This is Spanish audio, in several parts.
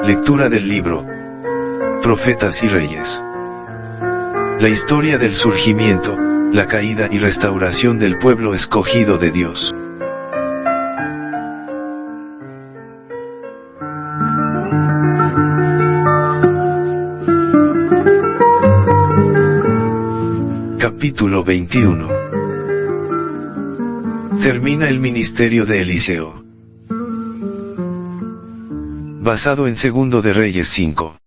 Lectura del libro Profetas y Reyes. La historia del surgimiento, la caída y restauración del pueblo escogido de Dios. Capítulo 21. Termina el ministerio de Eliseo. Basado en Segundo de Reyes 5.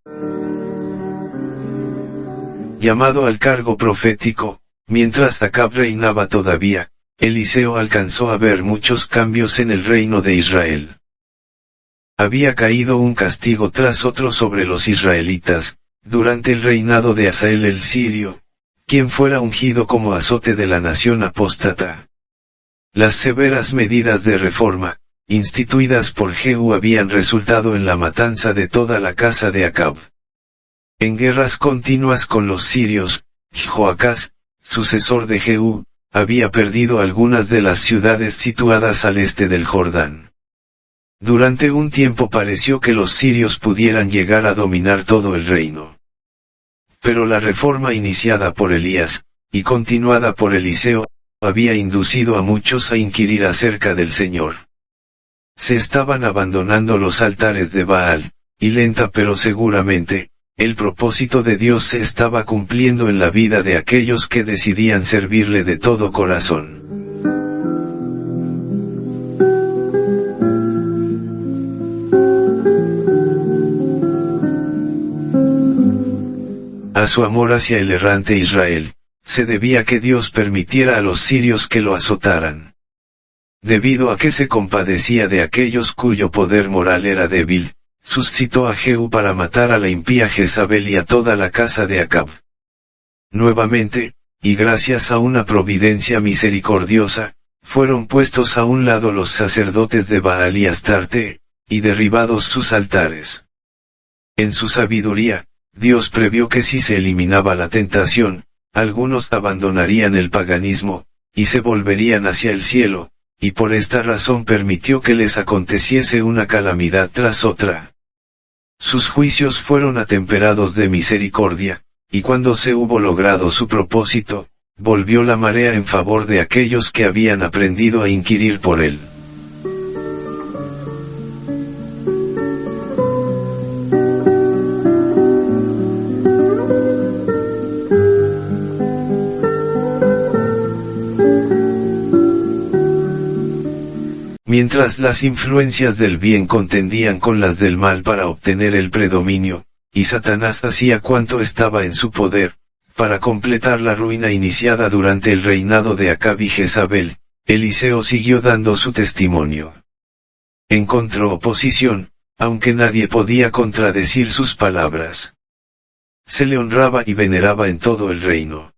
Llamado al cargo profético, mientras Acab reinaba todavía, Eliseo alcanzó a ver muchos cambios en el reino de Israel. Había caído un castigo tras otro sobre los israelitas, durante el reinado de Hazael el sirio, quien fuera ungido como azote de la nación apóstata. Las severas medidas de reforma, instituidas por Jehú, habían resultado en la matanza de toda la casa de Acab. En guerras continuas con los sirios, Joacás, sucesor de Jehú, había perdido algunas de las ciudades situadas al este del Jordán. Durante un tiempo pareció que los sirios pudieran llegar a dominar todo el reino. Pero la reforma iniciada por Elías, y continuada por Eliseo, había inducido a muchos a inquirir acerca del Señor. Se estaban abandonando los altares de Baal, y lenta pero seguramente, el propósito de Dios se estaba cumpliendo en la vida de aquellos que decidían servirle de todo corazón. A su amor hacia el errante Israel, se debía que Dios permitiera a los sirios que lo azotaran. Debido a que se compadecía de aquellos cuyo poder moral era débil, suscitó a Jehú para matar a la impía Jezabel y a toda la casa de Acab. Nuevamente, y gracias a una providencia misericordiosa, fueron puestos a un lado los sacerdotes de Baal y Astarte, y derribados sus altares. En su sabiduría, Dios previó que si se eliminaba la tentación, algunos abandonarían el paganismo, y se volverían hacia el cielo, y por esta razón permitió que les aconteciese una calamidad tras otra. Sus juicios fueron atemperados de misericordia, y cuando se hubo logrado su propósito, volvió la marea en favor de aquellos que habían aprendido a inquirir por él. Mientras las influencias del bien contendían con las del mal para obtener el predominio, y Satanás hacía cuanto estaba en su poder, para completar la ruina iniciada durante el reinado de Acab y Jezabel, Eliseo siguió dando su testimonio. Encontró oposición, aunque nadie podía contradecir sus palabras. Se le honraba y veneraba en todo el reino.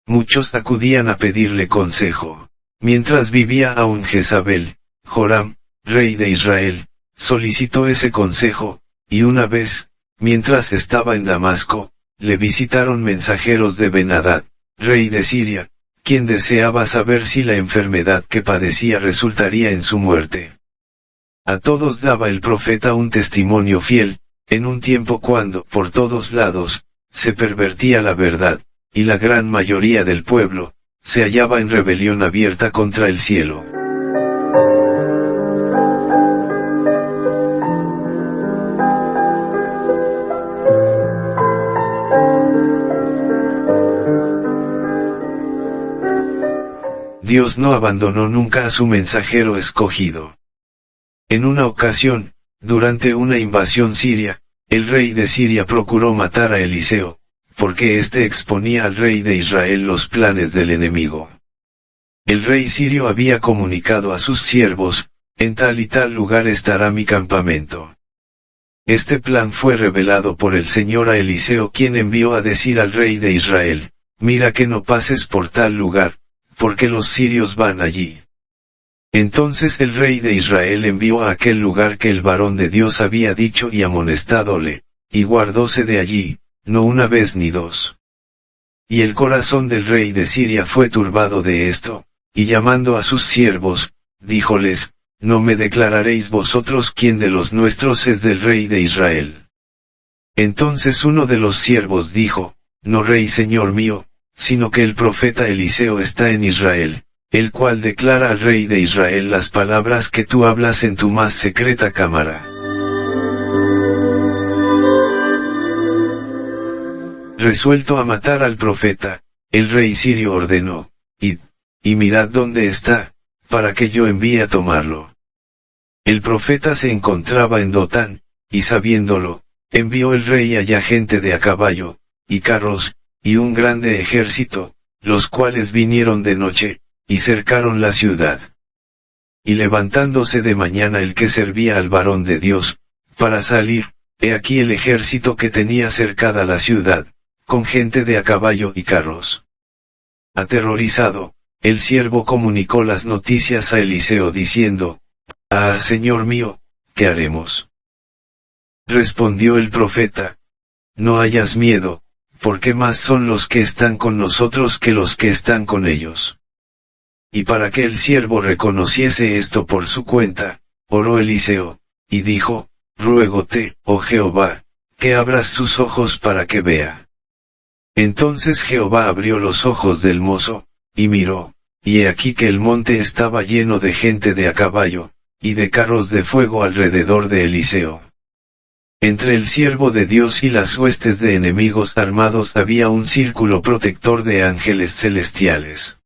Muchos acudían a pedirle consejo. Mientras vivía aún Jezabel, Joram, rey de Israel, solicitó ese consejo, y una vez, mientras estaba en Damasco, le visitaron mensajeros de Ben-Hadad, rey de Siria, quien deseaba saber si la enfermedad que padecía resultaría en su muerte. A todos daba el profeta un testimonio fiel, en un tiempo cuando, por todos lados, se pervertía la verdad, y la gran mayoría del pueblo, se hallaba en rebelión abierta contra el cielo. Dios no abandonó nunca a su mensajero escogido. En una ocasión, durante una invasión siria, el rey de Siria procuró matar a Eliseo, porque éste exponía al rey de Israel los planes del enemigo. El rey sirio había comunicado a sus siervos, en tal y tal lugar estará mi campamento. Este plan fue revelado por el Señor a Eliseo, quien envió a decir al rey de Israel, mira que no pases por tal lugar, porque los sirios van allí. Entonces el rey de Israel envió a aquel lugar que el varón de Dios había dicho y amonestádole, y guardóse de allí, no una vez ni dos. Y el corazón del rey de Siria fue turbado de esto, y llamando a sus siervos, díjoles, ¿no me declararéis vosotros quién de los nuestros es del rey de Israel? Entonces uno de los siervos dijo, no rey señor mío, sino que el profeta Eliseo está en Israel, el cual declara al rey de Israel las palabras que tú hablas en tu más secreta cámara. Resuelto a matar al profeta, el rey sirio ordenó, id, y mirad dónde está, para que yo envíe a tomarlo. El profeta se encontraba en Dotán, y sabiéndolo, envió el rey allá gente de a caballo, y carros, y un grande ejército, los cuales vinieron de noche, y cercaron la ciudad. Y levantándose de mañana el que servía al varón de Dios, para salir, he aquí el ejército que tenía cercada la ciudad, con gente de a caballo y carros. Aterrorizado, el siervo comunicó las noticias a Eliseo diciendo, «Ah, señor mío, ¿qué haremos?» Respondió el profeta, «No hayas miedo, porque más son los que están con nosotros que los que están con ellos». Y para que el siervo reconociese esto por su cuenta, oró Eliseo, y dijo, «Ruégote, oh Jehová, que abras sus ojos para que vea». Entonces Jehová abrió los ojos del mozo, y miró, y he aquí que el monte estaba lleno de gente de a caballo, y de carros de fuego alrededor de Eliseo. Entre el siervo de Dios y las huestes de enemigos armados había un círculo protector de ángeles celestiales.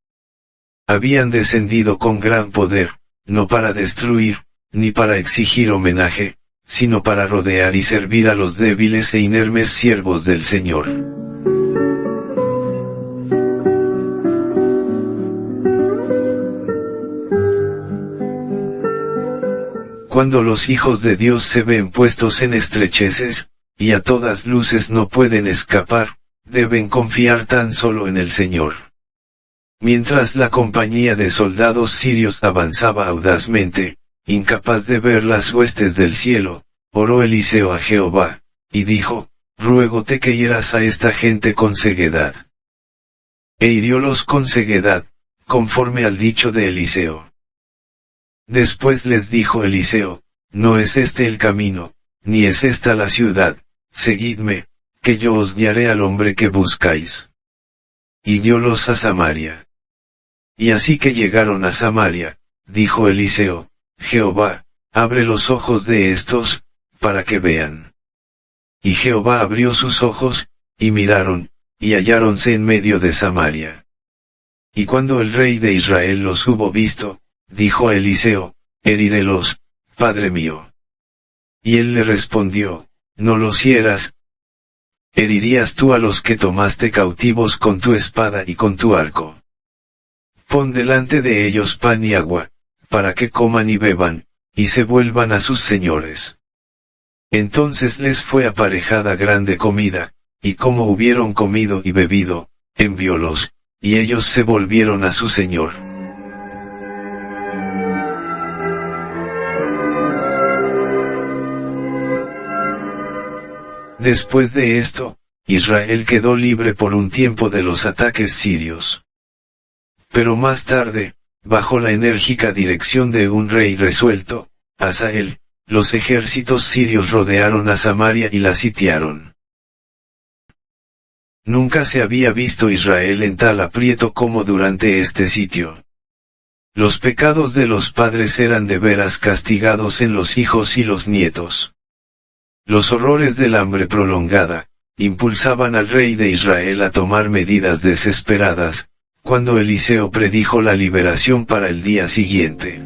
Habían descendido con gran poder, no para destruir, ni para exigir homenaje, sino para rodear y servir a los débiles e inermes siervos del Señor. Cuando los hijos de Dios se ven puestos en estrecheces, y a todas luces no pueden escapar, deben confiar tan solo en el Señor. Mientras la compañía de soldados sirios avanzaba audazmente, incapaz de ver las huestes del cielo, oró Eliseo a Jehová, y dijo, «Ruégote que hieras a esta gente con ceguedad». E hiriólos con ceguedad, conforme al dicho de Eliseo. Después les dijo Eliseo, «No es este el camino, ni es esta la ciudad, seguidme, que yo os guiaré al hombre que buscáis». Y guiólos a Samaria. Y así que llegaron a Samaria, dijo Eliseo, «Jehová, abre los ojos de estos, para que vean». Y Jehová abrió sus ojos, y miraron, y halláronse en medio de Samaria. Y cuando el rey de Israel los hubo visto, dijo a Eliseo, «Herirélos, padre mío». Y él le respondió, «No los hieras. ¿Herirías tú a los que tomaste cautivos con tu espada y con tu arco? Pon delante de ellos pan y agua, para que coman y beban, y se vuelvan a sus señores». Entonces les fue aparejada grande comida, y como hubieron comido y bebido, enviólos, y ellos se volvieron a su señor. Después de esto, Israel quedó libre por un tiempo de los ataques sirios. Pero más tarde, bajo la enérgica dirección de un rey resuelto, Hazael, los ejércitos sirios rodearon a Samaria y la sitiaron. Nunca se había visto Israel en tal aprieto como durante este sitio. Los pecados de los padres eran de veras castigados en los hijos y los nietos. Los horrores del hambre prolongada, impulsaban al rey de Israel a tomar medidas desesperadas, cuando Eliseo predijo la liberación para el día siguiente.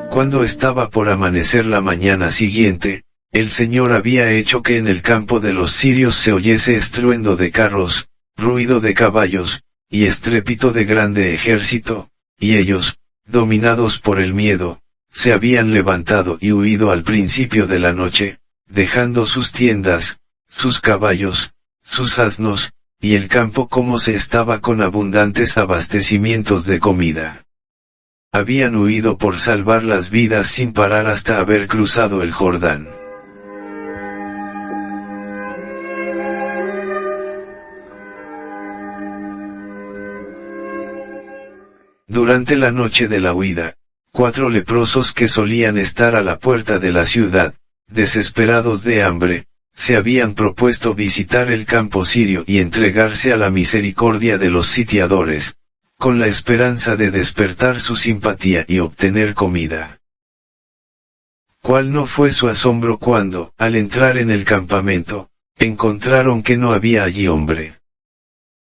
Cuando estaba por amanecer la mañana siguiente, el Señor había hecho que en el campo de los sirios se oyese estruendo de carros, ruido de caballos, y estrépito de grande ejército, y ellos, dominados por el miedo, se habían levantado y huido al principio de la noche, dejando sus tiendas, sus caballos, sus asnos, y el campo como se estaba con abundantes abastecimientos de comida. Habían huido por salvar las vidas sin parar hasta haber cruzado el Jordán. Durante la noche de la huida, 4 leprosos que solían estar a la puerta de la ciudad, desesperados de hambre, se habían propuesto visitar el campo sirio y entregarse a la misericordia de los sitiadores, con la esperanza de despertar su simpatía y obtener comida. ¿Cuál no fue su asombro cuando, al entrar en el campamento, encontraron que no había allí hombre?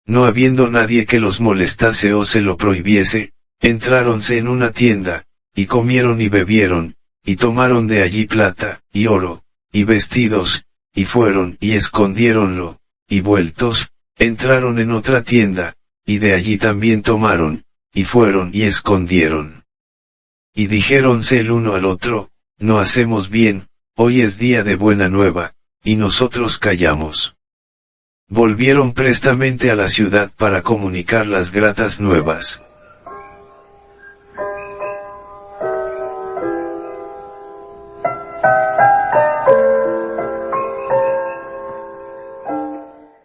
No habiendo nadie que los molestase o se lo prohibiese, entráronse en una tienda, y comieron y bebieron, y tomaron de allí plata, y oro, y vestidos, y fueron y escondiéronlo, y vueltos, entraron en otra tienda, y de allí también tomaron, y fueron y escondieron. Y dijéronse el uno al otro, no hacemos bien, hoy es día de buena nueva, y nosotros callamos. Volvieron prestamente a la ciudad para comunicar las gratas nuevas.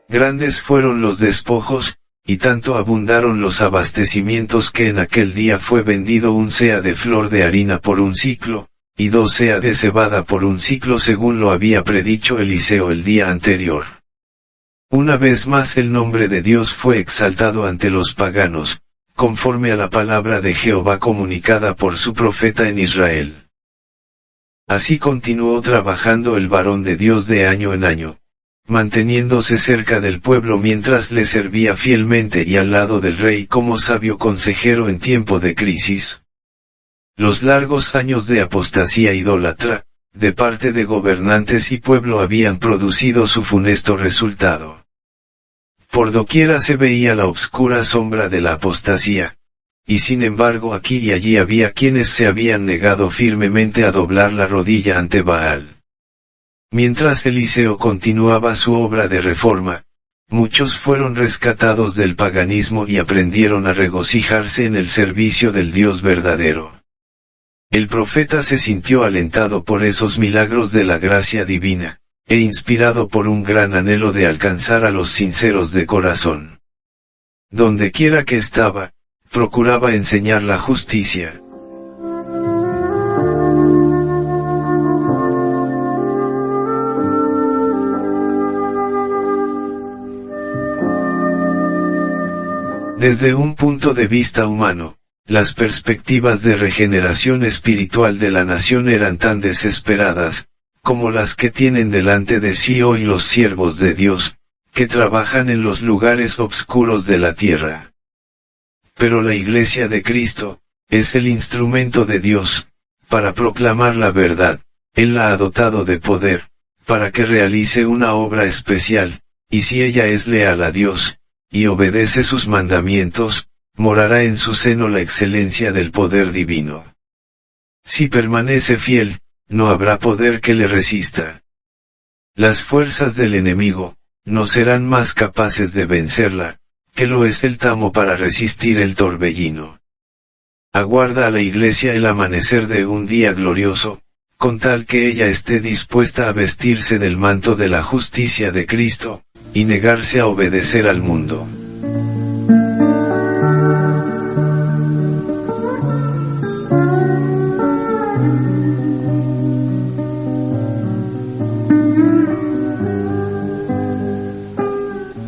Grandes fueron los despojos, y tanto abundaron los abastecimientos que en aquel día fue vendido 1 seah de flor de harina por 1 siclo, y 2 seah de cebada por 1 siclo según lo había predicho Eliseo el día anterior. Una vez más el nombre de Dios fue exaltado ante los paganos, conforme a la palabra de Jehová comunicada por su profeta en Israel. Así continuó trabajando el varón de Dios de año en año, manteniéndose cerca del pueblo mientras le servía fielmente y al lado del rey como sabio consejero en tiempo de crisis. Los largos años de apostasía idólatra, de parte de gobernantes y pueblo habían producido su funesto resultado. Por doquiera se veía la obscura sombra de la apostasía, y sin embargo aquí y allí había quienes se habían negado firmemente a doblar la rodilla ante Baal. Mientras Eliseo continuaba su obra de reforma, muchos fueron rescatados del paganismo y aprendieron a regocijarse en el servicio del Dios verdadero. El profeta se sintió alentado por esos milagros de la gracia divina, e inspirado por un gran anhelo de alcanzar a los sinceros de corazón. Dondequiera que estaba, procuraba enseñar la justicia. Desde un punto de vista humano, las perspectivas de regeneración espiritual de la nación eran tan desesperadas, como las que tienen delante de sí hoy los siervos de Dios, que trabajan en los lugares obscuros de la tierra. Pero la Iglesia de Cristo, es el instrumento de Dios, para proclamar la verdad. Él la ha dotado de poder, para que realice una obra especial, y si ella es leal a Dios, y obedece sus mandamientos, morará en su seno la excelencia del poder divino. Si permanece fiel, no habrá poder que le resista. Las fuerzas del enemigo, no serán más capaces de vencerla, que lo es el tamo para resistir el torbellino. Aguarda a la Iglesia el amanecer de un día glorioso, con tal que ella esté dispuesta a vestirse del manto de la justicia de Cristo, y negarse a obedecer al mundo.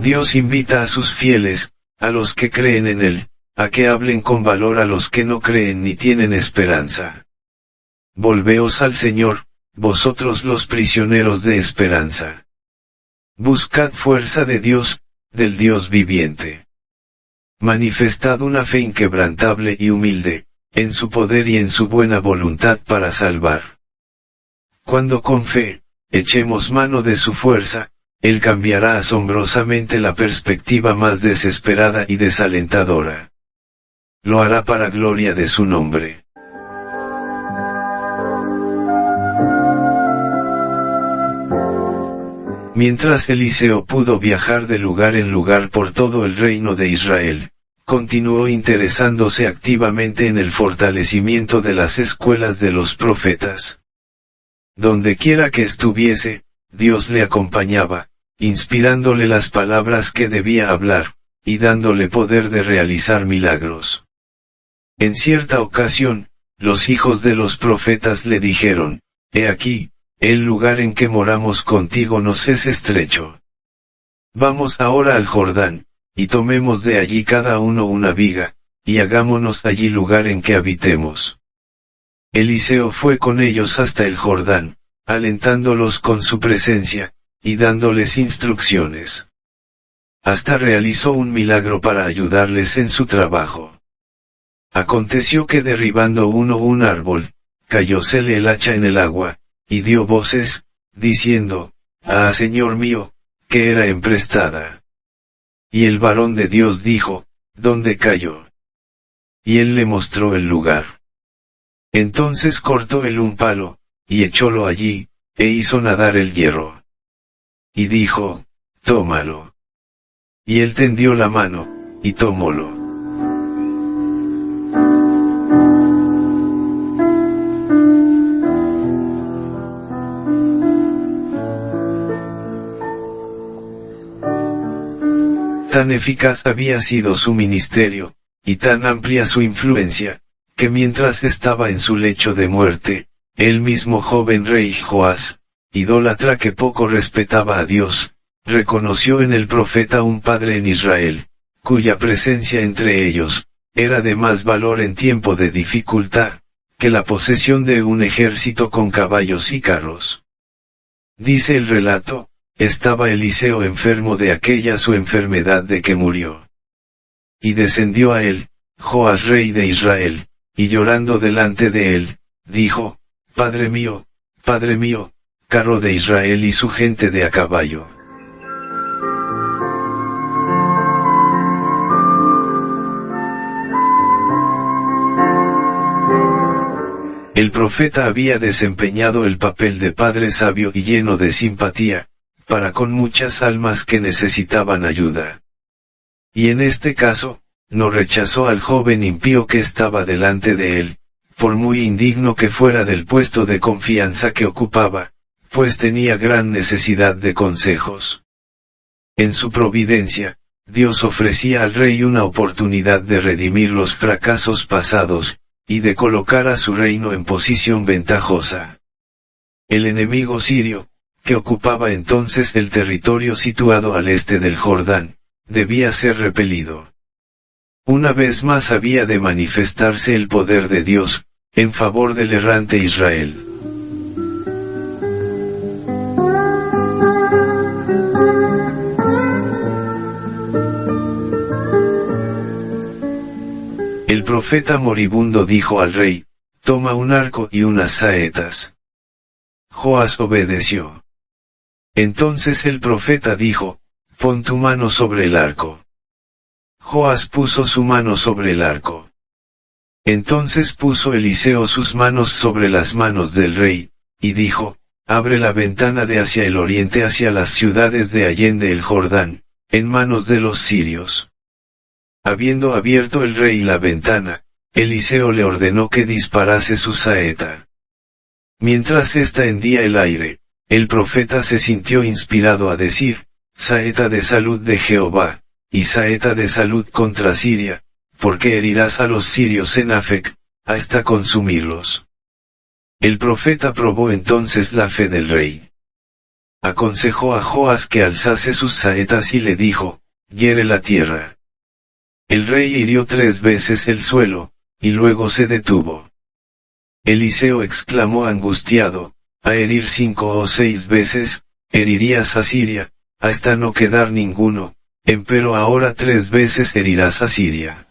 Dios invita a sus fieles, a los que creen en Él, a que hablen con valor a los que no creen ni tienen esperanza. Volveos al Señor, vosotros los prisioneros de esperanza. Buscad fuerza de Dios, del Dios viviente. Manifestad una fe inquebrantable y humilde, en su poder y en su buena voluntad para salvar. Cuando con fe, echemos mano de su fuerza, Él cambiará asombrosamente la perspectiva más desesperada y desalentadora. Lo hará para gloria de su nombre. Mientras Eliseo pudo viajar de lugar en lugar por todo el reino de Israel, continuó interesándose activamente en el fortalecimiento de las escuelas de los profetas. Dondequiera que estuviese, Dios le acompañaba, inspirándole las palabras que debía hablar, y dándole poder de realizar milagros. En cierta ocasión, los hijos de los profetas le dijeron, «He aquí, el lugar en que moramos contigo nos es estrecho. Vamos ahora al Jordán, y tomemos de allí cada uno una viga, y hagámonos allí lugar en que habitemos». Eliseo fue con ellos hasta el Jordán, alentándolos con su presencia, y dándoles instrucciones. Hasta realizó un milagro para ayudarles en su trabajo. Aconteció que derribando uno un árbol, cayósele el hacha en el agua, y dio voces, diciendo, «Ah, Señor mío, que era emprestada». Y el varón de Dios dijo, «¿Dónde cayó?». Y él le mostró el lugar. Entonces cortó él un palo, y echólo allí, e hizo nadar el hierro. Y dijo, «Tómalo». Y él tendió la mano, y tomólo. Tan eficaz había sido su ministerio, y tan amplia su influencia, que mientras estaba en su lecho de muerte, el mismo joven rey Joás, idólatra que poco respetaba a Dios, reconoció en el profeta un padre en Israel, cuya presencia entre ellos, era de más valor en tiempo de dificultad, que la posesión de un ejército con caballos y carros. Dice el relato, estaba Eliseo enfermo de aquella su enfermedad de que murió. Y descendió a él, Joás rey de Israel, y llorando delante de él, dijo, Padre mío, carro de Israel y su gente de a caballo. El profeta había desempeñado el papel de padre sabio y lleno de simpatía, para con muchas almas que necesitaban ayuda. Y en este caso, no rechazó al joven impío que estaba delante de él, por muy indigno que fuera del puesto de confianza que ocupaba, pues tenía gran necesidad de consejos. En su providencia, Dios ofrecía al rey una oportunidad de redimir los fracasos pasados, y de colocar a su reino en posición ventajosa. El enemigo sirio, que ocupaba entonces el territorio situado al este del Jordán, debía ser repelido. Una vez más había de manifestarse el poder de Dios, en favor del errante Israel. El profeta moribundo dijo al rey, toma un arco y unas saetas. Joás obedeció. Entonces el profeta dijo, pon tu mano sobre el arco. Joás puso su mano sobre el arco. Entonces puso Eliseo sus manos sobre las manos del rey, y dijo, abre la ventana de hacia el oriente hacia las ciudades de allende el Jordán, en manos de los sirios. Habiendo abierto el rey la ventana, Eliseo le ordenó que disparase su saeta. Mientras ésta hendía el aire, el profeta se sintió inspirado a decir, saeta de salud de Jehová, y saeta de salud contra Siria, porque herirás a los sirios en Afec, hasta consumirlos. El profeta probó entonces la fe del rey. Aconsejó a Joás que alzase sus saetas y le dijo, hiere la tierra. El rey hirió 3 veces el suelo, y luego se detuvo. Eliseo exclamó angustiado, a herir 5 o 6 veces, herirías a Siria, hasta no quedar ninguno, empero ahora 3 veces herirás a Siria.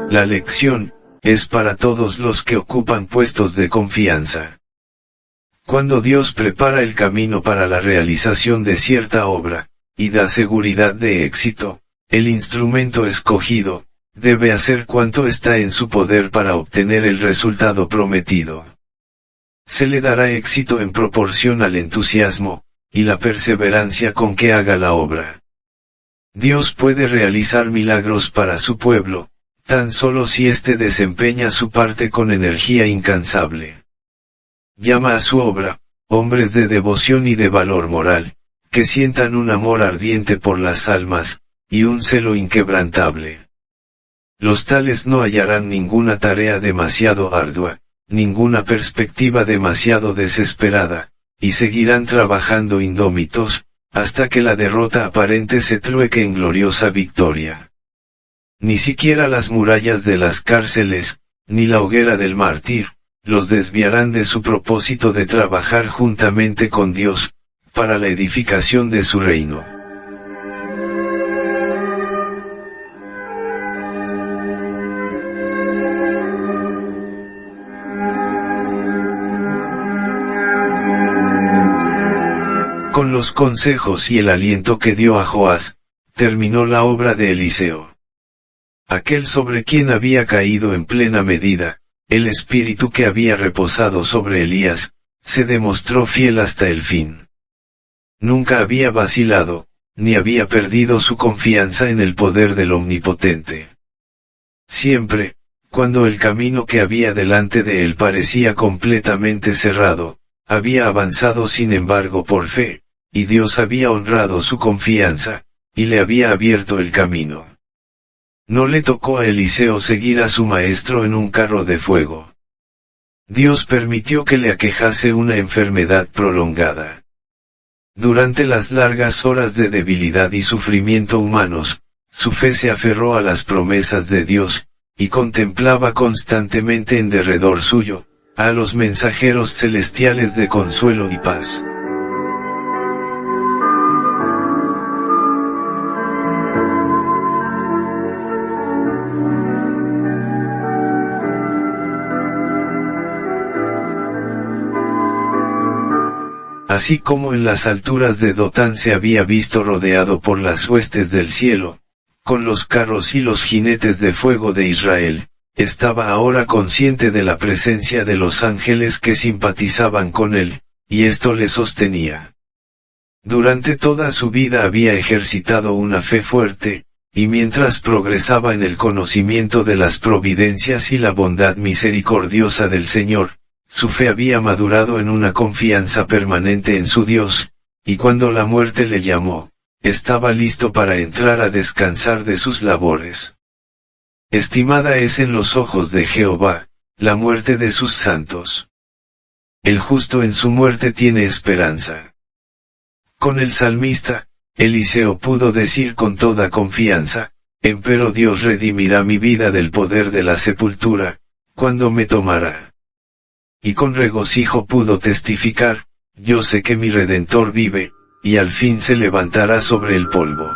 La lección, es para todos los que ocupan puestos de confianza. Cuando Dios prepara el camino para la realización de cierta obra, y da seguridad de éxito, el instrumento escogido, debe hacer cuanto está en su poder para obtener el resultado prometido. Se le dará éxito en proporción al entusiasmo, y la perseverancia con que haga la obra. Dios puede realizar milagros para su pueblo, tan solo si éste desempeña su parte con energía incansable. Llama a su obra, hombres de devoción y de valor moral, que sientan un amor ardiente por las almas, y un celo inquebrantable. Los tales no hallarán ninguna tarea demasiado ardua, ninguna perspectiva demasiado desesperada, y seguirán trabajando indómitos, hasta que la derrota aparente se trueque en gloriosa victoria. Ni siquiera las murallas de las cárceles, ni la hoguera del mártir, los desviarán de su propósito de trabajar juntamente con Dios, para la edificación de su reino. Con los consejos y el aliento que dio a Joás, terminó la obra de Eliseo. Aquel sobre quien había caído en plena medida, el espíritu que había reposado sobre Elías, se demostró fiel hasta el fin. Nunca había vacilado, ni había perdido su confianza en el poder del Omnipotente. Siempre, cuando el camino que había delante de él parecía completamente cerrado, había avanzado sin embargo por fe, y Dios había honrado su confianza, y le había abierto el camino. No le tocó a Eliseo seguir a su maestro en un carro de fuego. Dios permitió que le aquejase una enfermedad prolongada. Durante las largas horas de debilidad y sufrimiento humanos, su fe se aferró a las promesas de Dios, y contemplaba constantemente en derredor suyo, a los mensajeros celestiales de consuelo y paz. Así como en las alturas de Dotán se había visto rodeado por las huestes del cielo, con los carros y los jinetes de fuego de Israel, estaba ahora consciente de la presencia de los ángeles que simpatizaban con él, y esto le sostenía. Durante toda su vida había ejercitado una fe fuerte, y mientras progresaba en el conocimiento de las providencias y la bondad misericordiosa del Señor, su fe había madurado en una confianza permanente en su Dios, y cuando la muerte le llamó, estaba listo para entrar a descansar de sus labores. Estimada es en los ojos de Jehová, la muerte de sus santos. El justo en su muerte tiene esperanza. Con el salmista, Eliseo pudo decir con toda confianza, empero Dios redimirá mi vida del poder de la sepultura, cuando me tomará. Y con regocijo pudo testificar, yo sé que mi Redentor vive, y al fin se levantará sobre el polvo.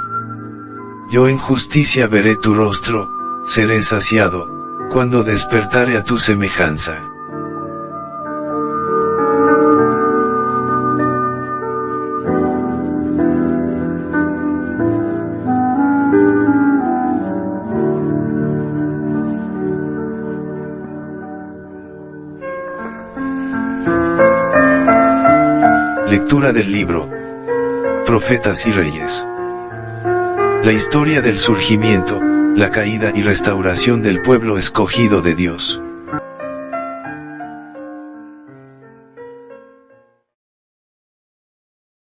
Yo en justicia veré tu rostro, seré saciado, cuando despertare a tu semejanza. Lectura del libro Profetas y Reyes. La historia del surgimiento, la caída y restauración del pueblo escogido de Dios.